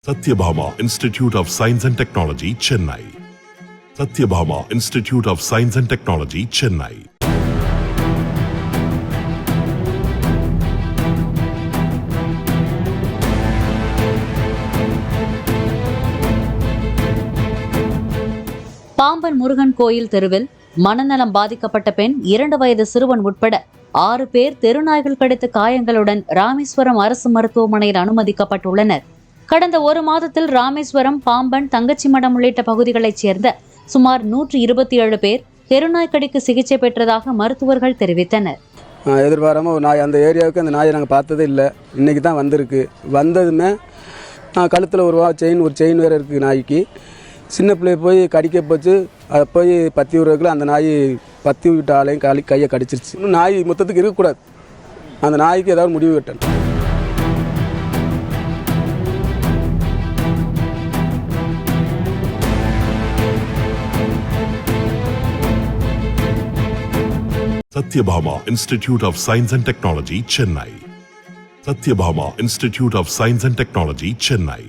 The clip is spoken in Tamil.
Satyabhama Institute of Science and Technology, Chennai. Satyabhama Institute of Science and Technology, Chennai. Pamban Murugan கோயில் தெருவில் மனநலம் பாதிக்கப்பட்ட பெண் 2 வயது சிறுவன் உட்பட 6 பேர் தெருநாய்கள் கடித்த காயங்களுடன் ராமேஸ்வரம் அரசு மருத்துவமனையில் அனுமதிக்கப்பட்டுள்ளனர். கடந்த 1 மாதத்தில் ராமேஸ்வரம், பாம்பன், தங்கச்சிமடம் உள்ளிட்ட பகுதிகளைச் சேர்ந்த சுமார் 127 பேர் தெருநாய் கடிக்கு சிகிச்சை பெற்றதாக மருத்துவர்கள் தெரிவித்தனர். எதிர்பாராமல் ஒரு நாய், அந்த ஏரியாவுக்கு அந்த நாயை நாங்கள் பார்த்ததே இல்லை. இன்றைக்கி தான் வந்திருக்கு. வந்ததுமே கழுத்தில் ஒரு செயின் வேறு இருக்குது நாய்க்கு. சின்ன பிள்ளைய போய் கடிக்க போச்சு. அதை போய் பத்தி விடுறதுக்குள்ள அந்த நாய் பத்தி விட்ட ஆளையும் கையை கடிச்சிருச்சு. இன்னும் நாய் மொத்தத்துக்கு இருக்கக்கூடாது. அந்த நாய்க்கு ஏதாவது முடிவு கட்டணும். Satyabhama Institute of Science and Technology, Chennai. Satyabhama Institute of Science and Technology, Chennai.